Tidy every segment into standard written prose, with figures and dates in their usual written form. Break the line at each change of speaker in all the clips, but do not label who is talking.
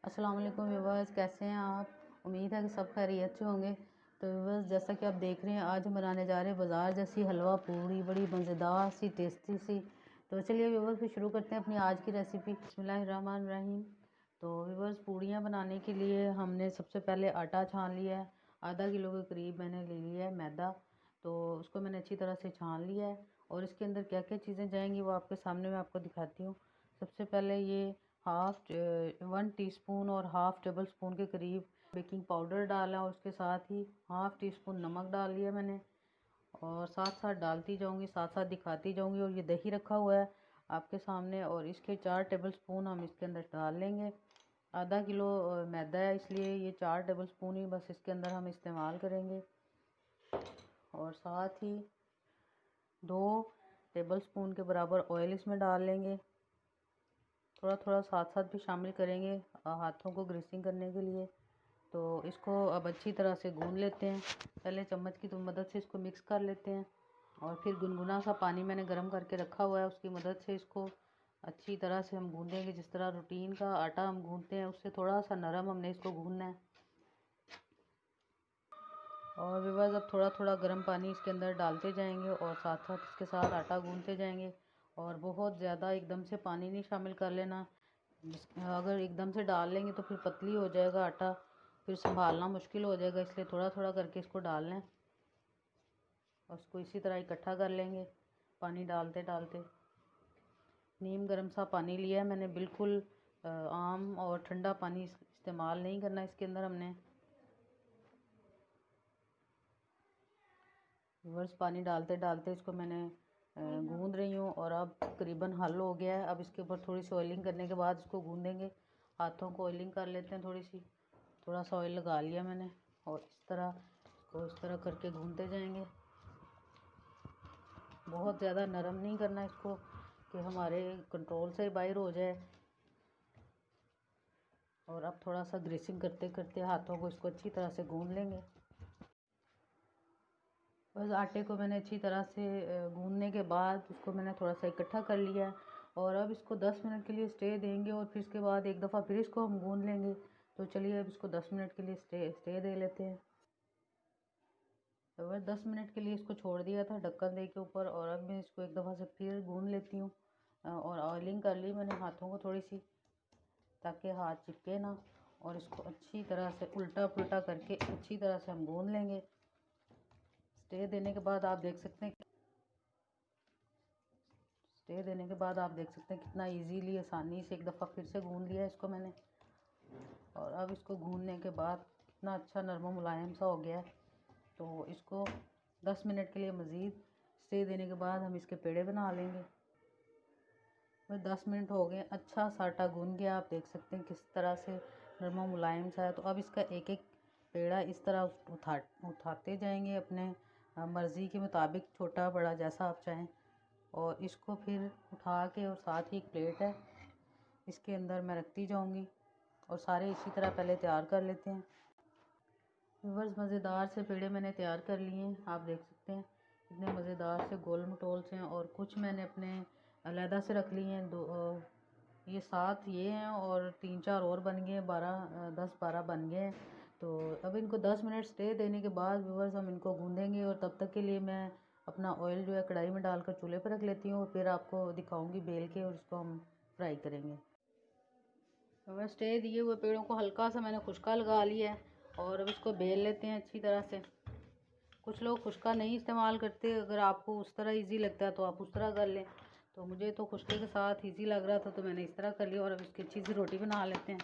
अस्सलाम वालेकुम व्यूवर्स, कैसे हैं आप। उम्मीद है कि सब खैरियत से होंगे। तो व्यूवर्स, जैसा कि आप देख रहे हैं, आज हम बनाने जा रहे हैं बाज़ार जैसी हलवा पूड़ी, बड़ी मज़ेदार सी टेस्टी सी। तो चलिए व्यूवर्स, फिर शुरू करते हैं अपनी आज की रेसिपी। बिस्मिल्लाहिर्रहमानिर्रहीम। तो व्यूवर्स, पूड़ियाँ बनाने के लिए हमने सबसे पहले आटा छान लिया है। आधा किलो के करीब मैंने ले लिया है मैदा। तो उसको मैंने अच्छी तरह से छान लिया है और इसके अंदर क्या क्या चीज़ें जाएंगी वो आपके सामने मैं आपको दिखाती हूँ। सबसे पहले ये 1 टीस्पून और हाफ़ टेबल स्पून के करीब बेकिंग पाउडर डाला और उसके साथ ही हाफ़ टी स्पून नमक डाल लिया मैंने। और साथ साथ डालती जाऊंगी, साथ साथ दिखाती जाऊंगी। और ये दही रखा हुआ है आपके सामने और इसके 4 टेबल स्पून हम इसके अंदर डाल लेंगे। आधा किलो मैदा है, इसलिए ये 4 टेबल स्पून ही बस इसके अंदर हम इस्तेमाल करेंगे। और साथ ही 2 टेबल स्पून के बराबर ऑयल इसमें डाल लेंगे। थोड़ा थोड़ा साथ साथ भी शामिल करेंगे हाथों को ग्रीसिंग करने के लिए। तो इसको अब अच्छी तरह से गूंद लेते हैं। पहले चम्मच की तो मदद से इसको मिक्स कर लेते हैं और फिर गुनगुना सा पानी मैंने गर्म करके रखा हुआ है, उसकी मदद से इसको अच्छी तरह से हम गूंदेंगे। जिस तरह रूटीन का आटा हम गूंदते हैं उससे थोड़ा सा नरम हमने इसको गूंदना है। और विवाज अब थोड़ा थोड़ा गर्म पानी इसके अंदर डालते जाएंगे और साथ साथ इसके साथ आटा गूंदते जाएंगे। और बहुत ज़्यादा एकदम से पानी नहीं शामिल कर लेना। अगर एकदम से डाल लेंगे तो फिर पतली हो जाएगा आटा, फिर संभालना मुश्किल हो जाएगा। इसलिए थोड़ा थोड़ा करके इसको डालना है और उसको इसी तरह इकट्ठा कर लेंगे पानी डालते डालते। नीम गर्म सा पानी लिया है मैंने, बिल्कुल आम और ठंडा पानी इस्तेमाल नहीं करना इसके अंदर हमने। रिवर्स पानी डालते डालते इसको मैंने गूंद रही हूँ और अब तकरीबन हल हो गया है। अब इसके ऊपर थोड़ी सी ऑयलिंग करने के बाद इसको गूंदेंगे। हाथों को ऑयलिंग कर लेते हैं थोड़ा सा ऑयल लगा लिया मैंने और इस तरह करके गूंदते जाएंगे। बहुत ज़्यादा नरम नहीं करना इसको कि हमारे कंट्रोल से बाहर हो जाए। और अब थोड़ा सा ग्रीसिंग करते करते हाथों को इसको अच्छी तरह से गूंद लेंगे। बस आटे को मैंने अच्छी तरह से गूंदने के बाद उसको मैंने थोड़ा सा इकट्ठा कर लिया है और अब इसको 10 मिनट के लिए स्टे देंगे और फिर इसके बाद एक दफ़ा फिर इसको हम गूंद लेंगे। तो चलिए अब इसको 10 मिनट के लिए स्टे दे लेते हैं। तो बस 10 मिनट के लिए इसको छोड़ दिया था ढक्कन दे के ऊपर और अब मैं इसको एक दफ़ा से फिर गूंद लेती हूँ। और ऑयलिंग कर ली मैंने हाथों को थोड़ी सी, ताकि हाथ चिपके ना। और इसको अच्छी तरह से उल्टा पुल्टा करके अच्छी तरह से हम गूंद लेंगे। स्टे देने के बाद आप देख सकते हैं कितना इजीली आसानी से एक दफ़ा फिर से गूंद लिया है इसको मैंने। और अब इसको गूंदने के बाद कितना अच्छा नरम मुलायम सा हो गया है। तो इसको 10 मिनट के लिए मज़ीद स्टे देने के बाद हम इसके पेड़े बना लेंगे। तो 10 मिनट हो गए, अच्छा सा आटा गूंद गया। आप देख सकते हैं किस तरह से नरम मुलायम सा है। तो अब इसका एक एक पेड़ा इस तरह उठाते जाएंगे अपने मर्ज़ी के मुताबिक, छोटा बड़ा जैसा आप चाहें। और इसको फिर उठा के और साथ ही एक प्लेट है इसके अंदर मैं रखती जाऊंगी और सारे इसी तरह पहले तैयार कर लेते हैं। व्यूअर्स, मज़ेदार से पेड़े मैंने तैयार कर लिए हैं। आप देख सकते हैं कितने मज़ेदार से गोल मटोल से हैं। और कुछ मैंने अपने अलहदा से रख लिए हैं। ये 7 ये हैं और 3-4 और बन गए हैं, 10-12 बन गए हैं। तो अब इनको 10 मिनट स्टे देने के बाद व्यूअर्स हम इनको गूंदेंगे। और तब तक के लिए मैं अपना ऑयल जो है कढ़ाई में डालकर चूल्हे पर रख लेती हूँ और फिर आपको दिखाऊंगी बेल के और इसको हम फ्राई करेंगे। तो मैं स्टे दिए हुए पेड़ों को हल्का सा मैंने खुशका लगा लिया है और अब इसको बेल लेते हैं अच्छी तरह से। कुछ लोग खुशका नहीं इस्तेमाल करते, अगर आपको उस तरह इजी लगता है तो आप उस तरह कर लें। तो मुझे तो खुशके के साथ इजी लग रहा था तो मैंने इस तरह कर लिया। और अब इसकी अच्छी सी रोटी बना लेते हैं।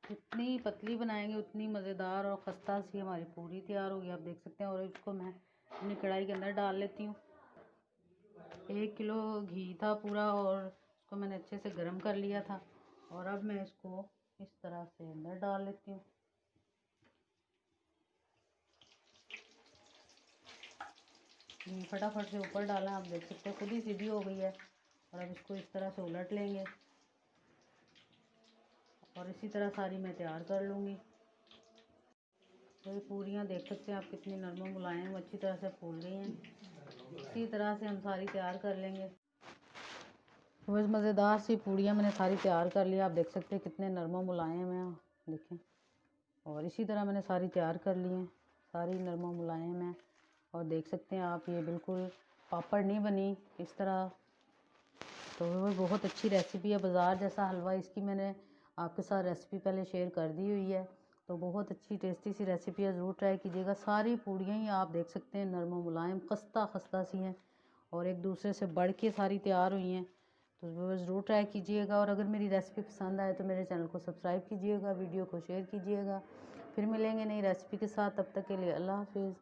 जितनी पतली बनाएंगे उतनी मज़ेदार और खस्ता सी हमारी पूरी तैयार होगी, आप देख सकते हैं। और इसको मैं अपनी कढ़ाई के अंदर डाल लेती हूँ। 1 किलो घी था पूरा और इसको मैंने अच्छे से गर्म कर लिया था। और अब मैं इसको इस तरह से अंदर डाल लेती हूँ। घी फटाफट से ऊपर डाला, आप देख सकते हैं खुद ही सीधी हो गई है। और अब इसको इस तरह से उलट लेंगे और इसी तरह सारी मैं तैयार कर लूँगी। तो ये पूरियाँ देख सकते हैं आप कितनी नरम मुलायम अच्छी तरह से फूल गई हैं। इसी तरह से हम सारी तैयार कर लेंगे। तो बस मज़ेदार सी पूड़ियाँ मैंने सारी तैयार कर लिया। आप देख सकते हैं कितने नरम मुलायम हैं, देखें। और इसी तरह मैंने सारी तैयार कर ली हैं, सारी नरम मुलायम हैं। और देख सकते हैं आप, ये बिल्कुल पापड़ नहीं बनी इस तरह। तो वो बहुत अच्छी रेसिपी है, बाज़ार जैसा हलवा। इसकी मैंने आपके साथ रेसिपी पहले शेयर कर दी हुई है। तो बहुत अच्छी टेस्टी सी रेसिपी है, ज़रूर ट्राई कीजिएगा। सारी पूड़ियाँ ही आप देख सकते हैं नरम मुलायम खस्ता खस्ता सी हैं और एक दूसरे से बढ़ के सारी तैयार हुई हैं। तो वो ज़रूर ट्राई कीजिएगा। और अगर मेरी रेसिपी पसंद आए तो मेरे चैनल को सब्सक्राइब कीजिएगा, वीडियो को शेयर कीजिएगा। फिर मिलेंगे नई रेसिपी के साथ, तब तक के लिए अल्लाह हाफिज़।